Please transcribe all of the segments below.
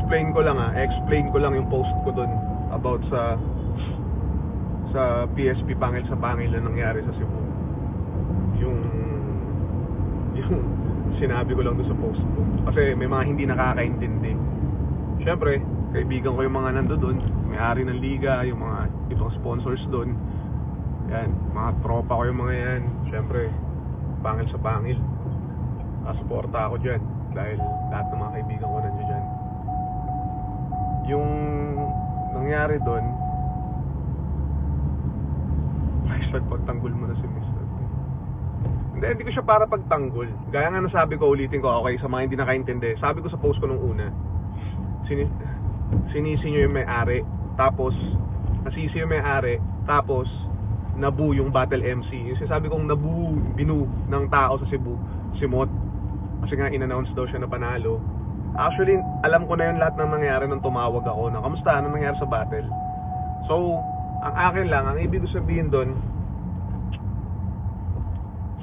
explain ko lang yung post ko dun about sa PSP pangil sa pangil na nangyari sa Cebu. Yung sinabi ko lang dun sa post ko. Kasi may mga hindi nakakaintindi. Siyempre, kaibigan ko yung mga nando dun, may-ari ng liga, yung mga ibang sponsors dun. Yan, mga tropa ko yung mga yan. Siyempre, pangil sa pangil. Suporta ako dyan dahil lahat ng mga kaibigan ko nandiyan dyan. Yung nangyari dun, pagtanggol mo na si Mr. Hindi ko siya para pagtanggol. Gaya nga nasabi ko, ulitin ko, okay, sa mga hindi nakaintindi, sabi ko sa post ko nung una, sinisi nyo yung may-ari, tapos nasisi yung may-ari, tapos nabu yung battle MC. Yung sinasabi kong binu ng tao sa Cebu, si Mot, kasi nga in-announce daw siya na panalo. Actually, alam ko na yun lahat ng nangyari nung tumawag ako na kamusta, anong nangyari sa battle. So, ang akin lang, ang ibig sabihin doon,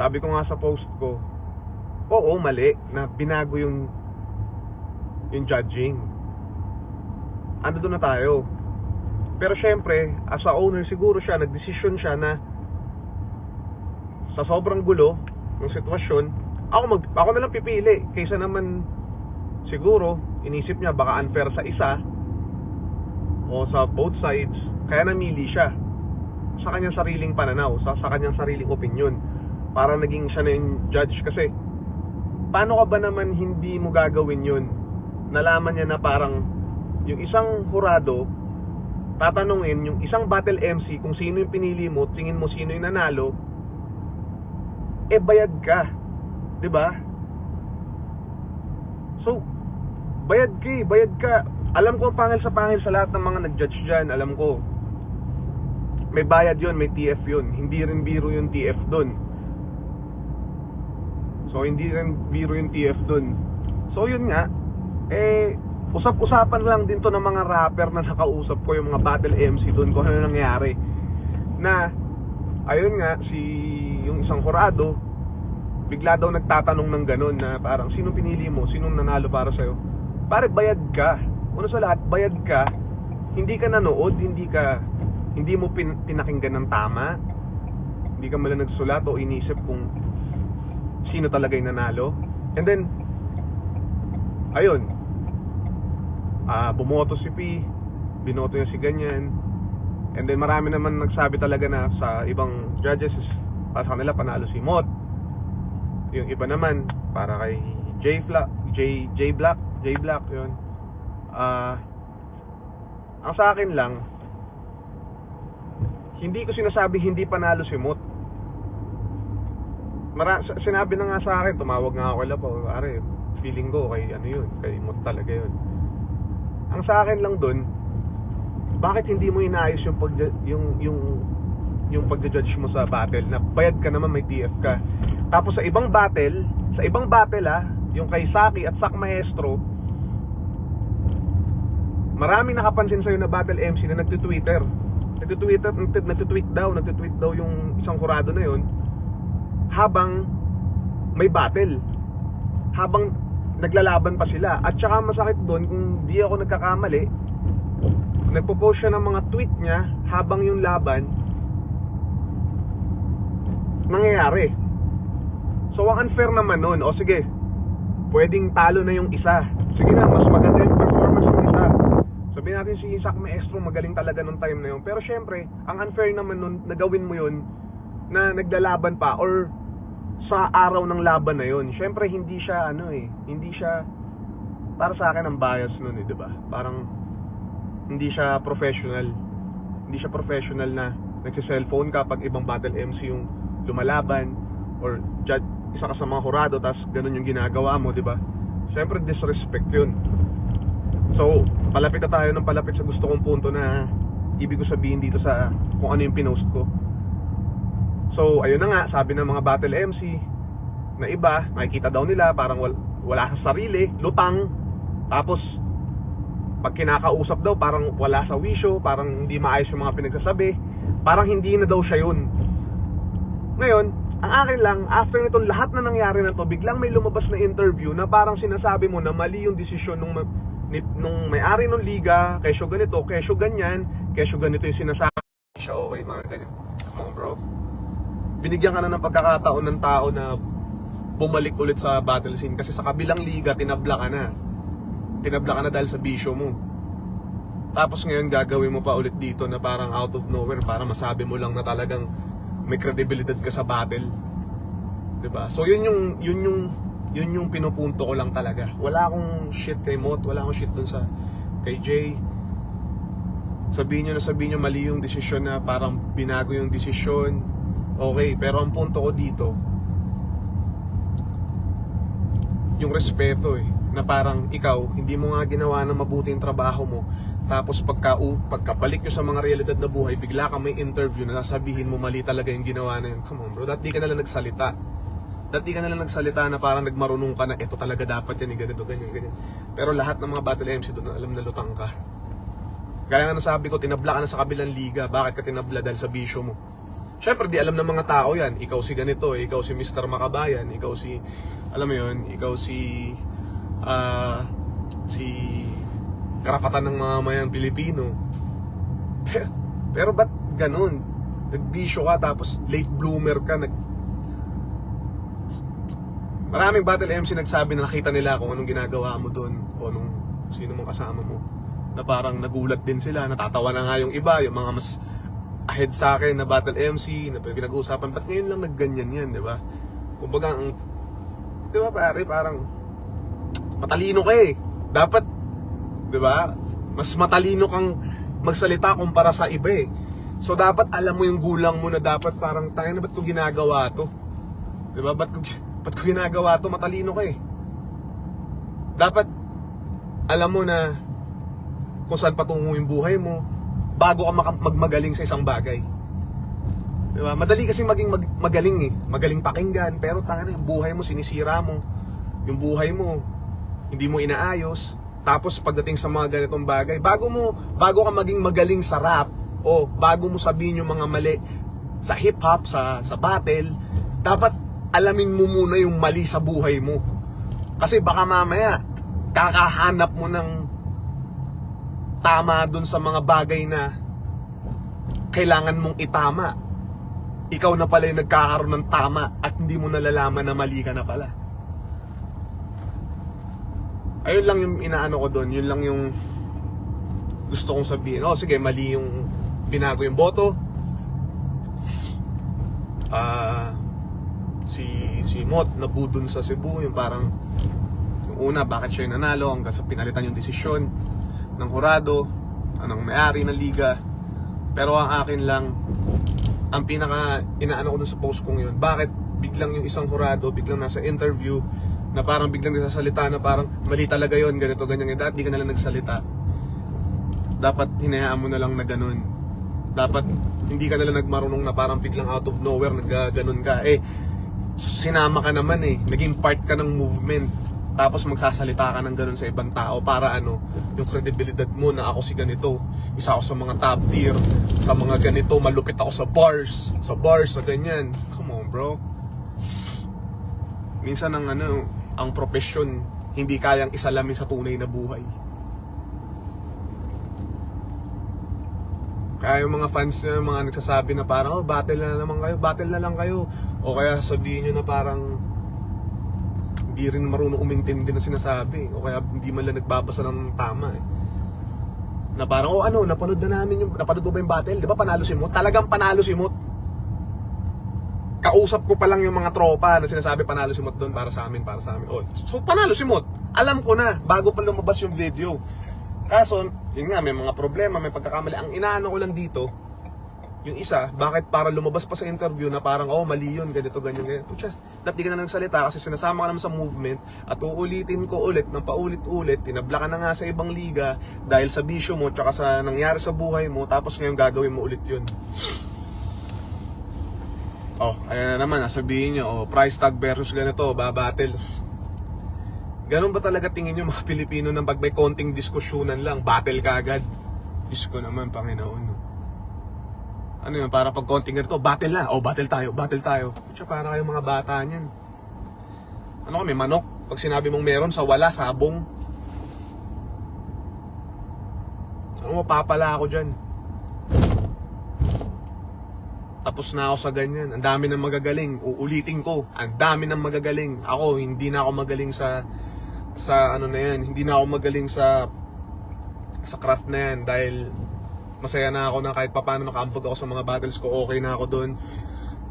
sabi ko nga sa post ko, oo, mali na binago yung judging. Ando doon na tayo. Pero syempre, as a owner, siguro siya, nagdesisyon siya na sa sobrang gulo ng sitwasyon, ako na lang pipili. Kaysa naman, siguro, inisip niya baka unfair sa isa o sa both sides, kaya namili siya sa kanyang sariling pananaw, sa kanyang sariling opinion, para naging siya na yung judge. Kasi paano ka ba naman hindi mo gagawin yun? Nalaman niya na parang yung isang hurado tatanungin yung isang battle MC kung sino yung pinili mo, tingin mo sino yung nanalo, bayad ka, 'di ba? So bayad ka. Alam ko pangil sa lahat ng mga nag-judge dyan. Alam ko may bayad yun, may TF yun. Hindi rin biro yung TF dun. So hindi rin biro yung TF dun. So yun nga, usap-usapan lang din to ng mga rapper na nakausap ko, yung mga battle MC dun, kung ano nangyari. Na ayun nga, yung isang kurado bigla daw nagtatanong ng ganun na parang sinong pinili mo, sinong nanalo para sa'yo. Pare, bayad ka. Una sa lahat, bayad ka. Hindi ka nanood, hindi mo pinakinggan ng tama, hindi ka malang nagsulat o inisip kung sino talaga yung nanalo. And then ayun, bumoto si P, binoto niya si ganyan. And then marami naman nagsabi talaga na sa ibang judges, para sa kanila panalo si Mot. Yung iba naman para kay J Black yun. Ang sa akin lang, hindi ko sinasabi hindi panalo si Mot. Sinabi na nga sa akin, tumawag nga ako kay Labaw, pare, feeling ko kay kay Mot talaga yun. Ang sa akin lang dun, bakit hindi mo inaayos yung pagja-judge mo sa battle na bayad ka naman, may TF ka. Tapos sa ibang battle yung kay Saki at Sak Maestro, maraming nakapansin sa'yo na battle MC na nagtitweet daw yung isang kurado na yun habang may battle, habang naglalaban pa sila. At saka masakit doon, kung di ako nagkakamali, nagpo-post siya ng mga tweet niya habang yung laban nangyayari. So ang unfair naman nun, o sige, pwedeng talo na yung isa, sige na, mas maganda yung performance ng isa. Sabihin natin si Sak Maestro magaling talaga nung time na yun. Pero syempre, ang unfair naman nun, nagawin mo yun na naglalaban pa or sa araw ng laban na yun. Syempre hindi siya hindi siya, para sa akin ang bias nun diba? Parang hindi siya professional. Hindi siya professional na nagsi-cellphone ka pag ibang battle MC yung lumalaban, or judge, isa ka sa mga hurado tas ganun yung ginagawa mo, diba? Syempre disrespect yun. So palapit na tayo ng palapit sa gusto kong punto na ibig ko sabihin dito sa kung ano yung pinost ko. So ayun na nga, sabi ng mga battle MC na iba, nakikita daw nila parang wala sa sarili, lutang. Tapos pag kinakausap daw parang wala sa wisyo, parang hindi maayos yung mga pinagsasabi, parang hindi na daw siya yun. Ngayon, ang akin lang, after nitong lahat na nangyari na to, biglang may lumabas na interview na parang sinasabi mo na mali yung desisyon nung may-ari ng liga, kesyo ganito, kesyo ganyan, kesyo ganito yung sinasabi. Siya okay, mga ganyan. Come on, bro. Binigyan ka na ng pagkakataon ng tao na bumalik ulit sa battle scene kasi sa kabilang liga, tinabla ka na. Tinabla ka na dahil sa bisyo mo. Tapos ngayon gagawin mo pa ulit dito na parang out of nowhere para masabi mo lang na talagang may credibility ka sa battle. 'Di ba? So yun yung pinupunto ko lang talaga. Wala akong shit kay Mot, wala akong shit dun sa kay Jay. Sabihin nyo mali yung desisyon na parang binago yung desisyon. Okay, pero ang punto ko dito yung respeto na parang ikaw, hindi mo nga ginawa na mabuti yung trabaho mo. Tapos pagkabalik nyo sa mga realidad na buhay, bigla ka may interview na sasabihin mo mali talaga yung ginawa na yun. Come on bro, dati ka nalang nagsalita. Dati ka nalang nagsalita na parang nagmarunong ka na ito talaga dapat yan, ganito, ganyan. Pero lahat ng mga battle MC doon alam na lutang ka. Gaya nga nasabi ko, tinabla ka na sa kabilang liga. Bakit ka tinabla? Dahil sa bisyo mo. Siyempre, di alam ng mga tao yan. Ikaw si ganito, ikaw si Mr. Makabayan, ikaw si, alam mo yun, ikaw si karapatan ng mga mayang Pilipino. Pero ba't ganun? Nagbisyo ka, tapos late bloomer ka, Maraming battle MC nagsabi na nakita nila kung anong ginagawa mo doon o nung sino mong kasama mo. Na parang nagulat din sila, natatawa na nga yung iba, yung mga mas ahead sa akin na battle MC, na pinag-uusapan, ba't ngayon lang nagganyan yan, di ba? Kumbaga, di ba pare, parang matalino ka dapat, di ba? Mas matalino kang magsalita kumpara sa iba So dapat alam mo yung gulang mo na dapat parang, tayo na ba't ko ginagawa to? Di ba? Ba't ko ginagawa to? Matalino ka Dapat alam mo na kung saan patungo yung buhay mo bago ka magmagaling sa isang bagay. Diba? Madali kasi maging magaling magaling pakinggan, pero tanga yung buhay mo sinisira mo. Yung buhay mo hindi mo inaayos. Tapos pagdating sa mga ganitong bagay, bago ka maging magaling sa rap o bago mo sabihin yung mga mali sa hip hop, sa battle, dapat alamin mo muna yung mali sa buhay mo. Kasi baka mamaya kakahanap mo ng tama dun sa mga bagay na kailangan mong itama. Ikaw na pala yung nagkakaroon ng tama at hindi mo nalalaman na mali ka na pala. Ayun lang yung inaano ko dun. Yun lang yung gusto kong sabihin. Sige, mali yung binago yung boto. Si Mot nabudon sa Cebu. Yung parang yung una, bakit siya yung nanalo hanggang sa pinalitan yung desisyon ng hurado, ng may-ari ng liga. Pero ang akin lang, ang pinaka inaano ko dun sa post kong yun, bakit biglang yung isang hurado, biglang nasa interview, na parang biglang nagsasalita na parang mali talaga yun, ganito, ganyan, dahil di ka nalang nagsalita. Dapat hinayaan mo na lang na ganun. Dapat hindi ka nalang nagmarunong na parang biglang out of nowhere, nagganon ka. Sinama ka naman naging part ka ng movement. Tapos magsasalita ka ng ganun sa ibang tao para yung credibility mo na ako si ganito, isa ako sa mga top tier, sa mga ganito, malupit ako sa bars, sa ganyan. Come on bro. Minsan ang profesyon hindi kayang isalamin sa tunay na buhay. Kaya yung mga fans na mga nagsasabi na parang battle na lang kayo, o kaya sabihin nyo na parang hindi rin marunong umintindi na sinasabi, o kaya hindi man lang nagbabasa ng tama na parang napanood mo ba yung battle? Di ba panalo si Mot? Talagang panalo si Mot. Kausap ko pa lang yung mga tropa na sinasabi panalo si Mot doon para sa amin. So panalo si Mot. Alam ko na bago pa lumabas yung video. Kaso, yun nga, may mga problema, may pagkakamali. Ang inaano ko lang dito, yung isa, bakit para lumabas pa sa interview na parang, mali yun, ganito, ganyan. Pucha, dapat di ka na nagsalita kasi sinasama ka naman sa movement at uulitin ko ulit ng paulit-ulit, tinabla ka na nga sa ibang liga dahil sa bisyo mo, tsaka sa nangyari sa buhay mo, tapos ngayon gagawin mo ulit yun. Ayan na naman, sabihin nyo, price tag versus ganito, babattle. Ganun ba talaga tingin nyo mga Pilipino na pag may konting diskusyonan lang, battle ka agad? Diyos ko naman, Panginoon. Ano yun, para pag konting ganito, battle na. Battle tayo. Kutsa, para kayong mga bata niyan. Ano kami, manok? Pag sinabi mong meron, sa wala, sabong. Ano, mapapala ako dyan. Tapos na ako sa ganyan. Ang dami ng magagaling. Uulitin ko, ang dami ng magagaling. Ako, hindi na ako magaling sa ano na yan. Hindi na ako magaling sa craft na yan. Dahil masaya na ako na kahit paano nakaambag ako sa mga battles ko. Okay na ako doon.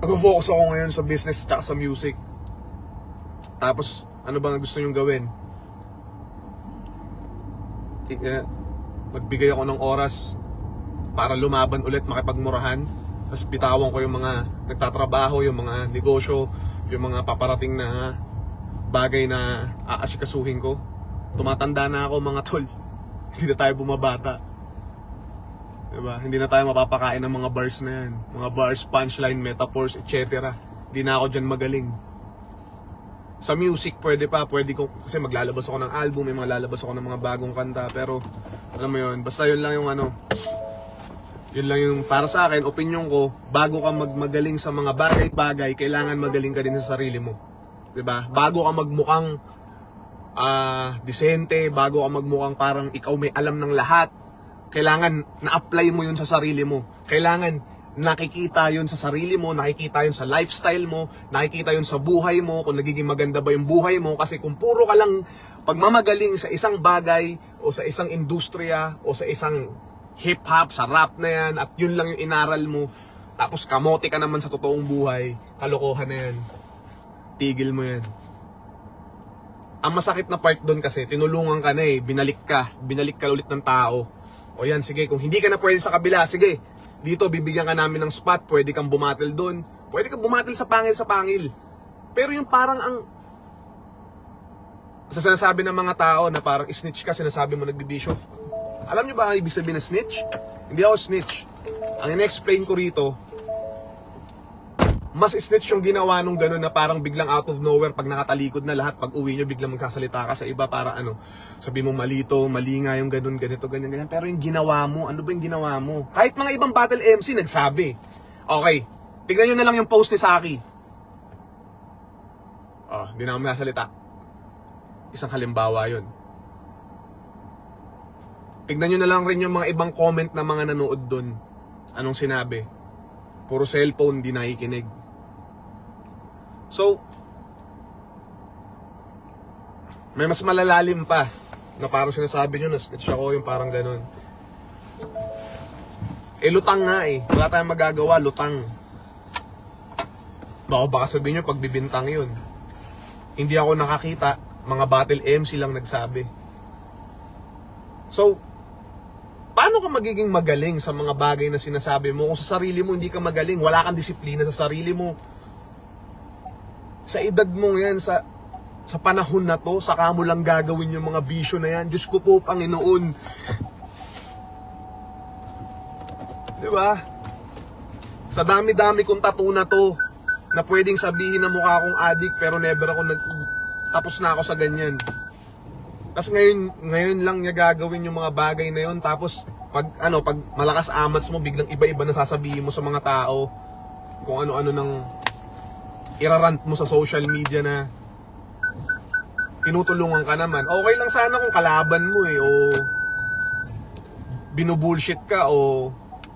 Nag-focus ako ngayon sa business at sa music. Tapos, ano bang gusto nyong gawin? Magbigay ako ng oras para lumaban ulit, makipagmurahan. Tapos bitawan ko yung mga nagtatrabaho, yung mga negosyo, yung mga paparating na bagay na aasikasuhin ko. Tumatanda na ako mga tol. Hindi na tayo bumabata. Diba? Hindi na tayo mapapakain ng mga bars na yan. Mga bars, punchline, metaphors, etc. Hindi na ako dyan magaling. Sa music, pwede ko, kasi maglalabas ako ng album, may maglalabas ako ng mga bagong kanta. Pero, alam mo yun, basta yun lang yung yun lang yung para sa akin, opinion ko, bago ka magaling sa mga bagay-bagay, kailangan magaling ka din sa sarili mo. 'Di ba? Bago ka magmukhang disente, bago ka magmukhang parang ikaw may alam ng lahat, kailangan na-apply mo yun sa sarili mo. Kailangan nakikita yun sa sarili mo, nakikita yun sa lifestyle mo, nakikita yun sa buhay mo, kung nagiging maganda ba yung buhay mo. Kasi kung puro ka lang pagmamagaling sa isang bagay, o sa isang industriya, o sa isang hip-hop, sa rap na yan, at yun lang yung inaral mo, tapos kamote ka naman sa totoong buhay, kalokohan na yan. Tigil mo yan. Ang masakit na part doon kasi, tinulungan ka na binalik ka ulit ng tao. O yan, sige, kung hindi ka na pwede sa kabila, sige, dito bibigyan ka namin ng spot, pwede kang bumatil doon, pwede kang bumatil sa pangil. Pero yung parang sa sinasabi ng mga tao na parang snitch ka, sinasabi mo nagbibisyo. Alam nyo ba ang ibig sabihin na snitch? Hindi ako snitch. Ang in-explain ko rito, mas snitch yung ginawa nung gano'n na parang biglang out of nowhere, pag nakatalikod na lahat, pag uwi nyo biglang magsasalita ka sa iba para sabi mo malito, mali nga yung gano'n, ganito, ganyan. Pero yung ginawa mo, ano ba yung ginawa mo? Kahit mga ibang battle MC nagsabi. Okay, tignan nyo na lang yung post ni Saki. Hindi na ako magsasalita. Isang halimbawa yun. Tignan nyo na lang rin yung mga ibang comment na mga nanood dun. Anong sinabi? Puro cellphone, di nakikinig. So, may mas malalalim pa na parang sinasabi nyo na snitch ako, yung parang ganun. Lutang nga wala tayong magagawa, lutang. Baka sabihin nyo pagbibintang yun. Hindi ako nakakita, mga battle MC lang nagsabi. So, paano ka magiging magaling sa mga bagay na sinasabi mo? Kung sa sarili mo hindi ka magaling, wala kang disiplina sa sarili mo. Sa edad mo yan, sa panahon na to, saka mo lang gagawin yung mga bisyo na yan. Diyos ko po, Panginoon. Diba? Sa dami-dami kong tattoo na to, na pwedeng sabihin na mukha akong addict, pero never ako tapos na ako sa ganyan. Tapos ngayon lang niya gagawin yung mga bagay na yun. Tapos pag malakas amats mo, biglang iba-iba na sasabihin mo sa mga tao, kung ano-ano nang irarant mo sa social media na tinutulungan ka naman. Okay lang sana kung kalaban mo o binubullshit ka o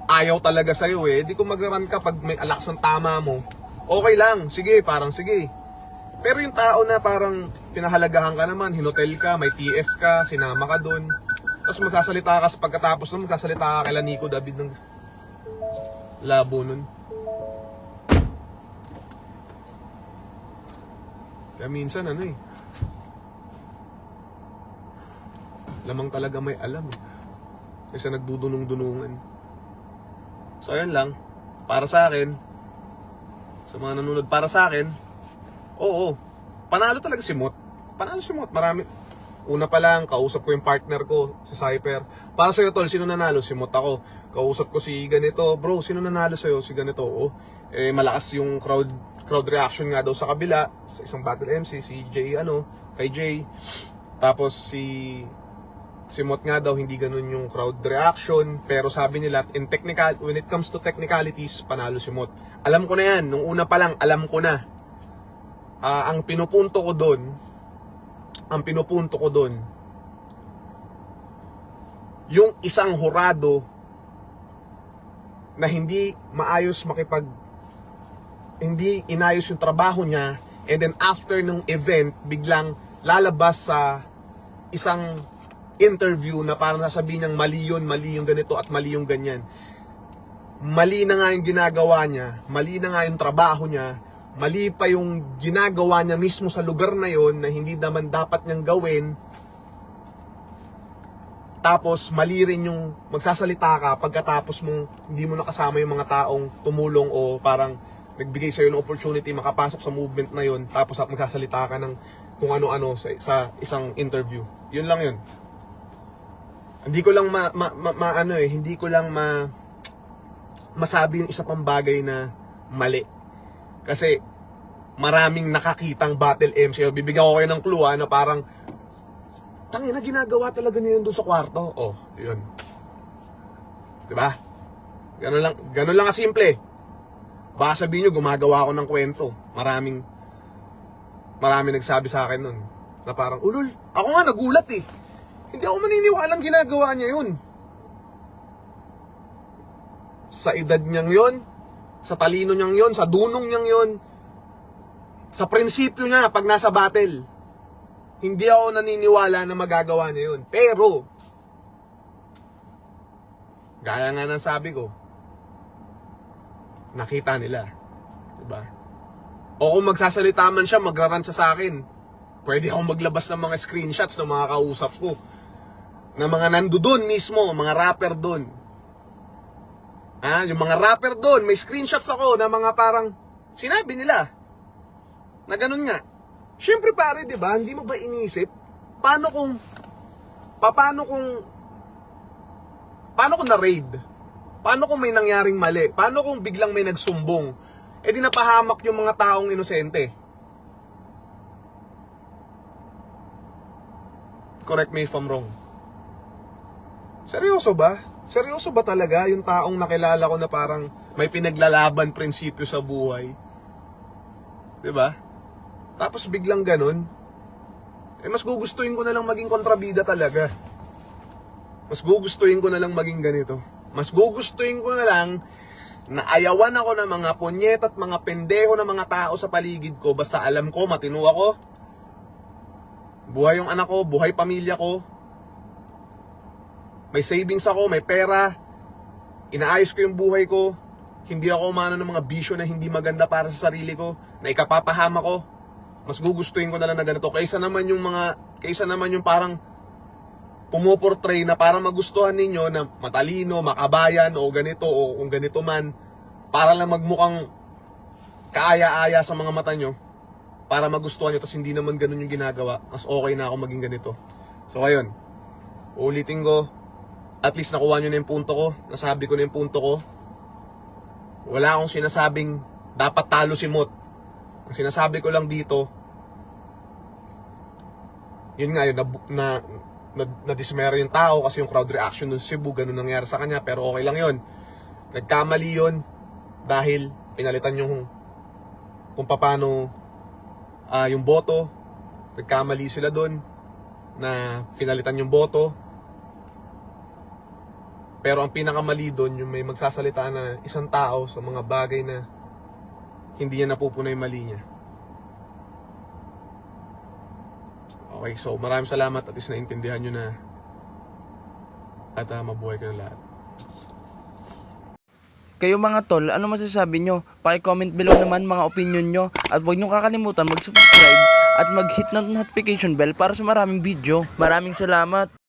ayaw talaga sa'yo Di kung mag-rant ka pag may alakas ng tama mo, okay lang, sige, parang sige. Pero yung tao na parang pinahalagahan ka naman, hinotel ka, may TF ka, sinama ka dun, tapos magsasalita ka sa pagkatapos nun, magsasalita ka kay Nico David ng labo nun. Kaya minsan lamang talaga may alam kasi nagdudunong-dunungan. So ayun lang, para sa akin, sa mga nanonood, para sa akin, oo, panalo talaga si Mot. Marami. Una pa lang, kausap ko yung partner ko, si Cypher. Para sa'yo tol, sino nanalo? Si Mot ako. Kausap ko si ganito, bro, sino nanalo sa'yo? Si ganito, malakas yung crowd reaction nga daw sa kabila, sa isang battle MC, si Jay, kay Jay. Tapos si Mot nga daw, hindi ganun yung crowd reaction. Pero sabi nila, when it comes to technicalities, panalo si Mot. Alam ko na yan, nung una pa lang, alam ko na. Ang pinupunto ko doon, yung isang hurado na hindi inayos yung trabaho niya, and then after ng event, biglang lalabas sa isang interview na parang sasabihin niyang mali yung ganito at mali yung ganyan. Mali na nga yung ginagawa niya, mali na nga yung trabaho niya, mali pa yung ginagawa niya mismo sa lugar na yon na hindi naman dapat niyang gawin. Tapos mali rin yung magsasalita ka pagkatapos mong hindi mo nakasama yung mga taong tumulong o parang nagbigay sa'yo ng opportunity makapasok sa movement na yon, tapos magsasalita ka ng kung ano-ano sa isang interview. Yun lang yun. Hindi ko lang hindi ko lang masabi yung isa pang bagay na mali. Kasi maraming nakakitang battle MC. Bibigyan ko kayo ng clue na parang tangina, ginagawa talaga niya yun doon sa kwarto. Oh, yun. Diba? Ganun lang kasimple. Baka sabihin nyo, gumagawa ako ng kwento. Marami nagsabi sa akin nun na parang, ulol, ako nga nagulat eh. Hindi ako maniniwalang ginagawa niya yun. Sa edad niyang yon, sa talino niyang yon, sa dunong niyang yon, sa prinsipyo niya pag nasa battle, hindi ako naniniwala na magagawa niya yun. Pero, gaya nga ng sabi ko, nakita nila. Diba? O kung magsasalita man siya, magraran siya sa akin. Pwede akong maglabas ng mga screenshots ng mga kausap ko. Na mga nando doon mismo, mga rapper doon. Yung mga rapper doon, may screenshots ako na mga parang sinabi nila na ganun nga. Siyempre pare, di ba? Hindi mo ba inisip? Paano kung na-raid? Paano kung may nangyaring mali? Paano kung biglang may nagsumbong? Eh di napahamak yung mga taong inosente. Correct me if I'm wrong. Seryoso ba? Seryoso ba talaga yung taong nakilala ko na parang may pinaglalaban prinsipyo sa buhay? 'Di ba? Tapos biglang ganun. Eh mas gugustuhin ko na lang maging kontrabida talaga. Mas gugustuhin ko na lang maging ganito. Mas gugustuhin ko na lang na ayawan ako ng mga punyet at mga pendeho na mga tao sa paligid ko. Basta alam ko, matino ako. Buhay yung anak ko, buhay pamilya ko. May savings ako, may pera. Inaayos ko yung buhay ko. Hindi ako umano ng mga bisyo na hindi maganda para sa sarili ko, na ikapapahama ko. Mas gugustuhin ko na lang na ganito. Kaysa naman yung parang pumuportray na para magustuhan ninyo na matalino, makabayan, o ganito, o kung ganito man, para lang magmukhang kaaya-aya sa mga mata nyo, para magustuhan nyo, tapos hindi naman ganun yung ginagawa. Mas okay na ako maging ganito. So ayun, ulitin ko, at least nakuha nyo na yung punto ko, nasabi ko na yung punto ko. Wala akong sinasabing dapat talo si Mot. Ang sinasabi ko lang dito, yun nga yun, na-dismere yung tao kasi yung crowd reaction dun sa Cebu, ganun nangyari sa kanya, pero okay lang yun. Nagkamali yun dahil pinalitan yung kung paano yung boto. Nagkamali sila dun na pinalitan yung boto. Pero ang pinakamali dun, yung may magsasalita na isang tao sa mga bagay na hindi niya napupunay mali niya. Okay, so maraming salamat at least naintindihan nyo na at mabuhay ka na lahat. Kayo mga tol, ano masasabi nyo? Paki-comment below naman mga opinion nyo. At huwag nyo kakalimutan mag-subscribe at mag-hit ng notification bell para sa maraming video. Maraming salamat!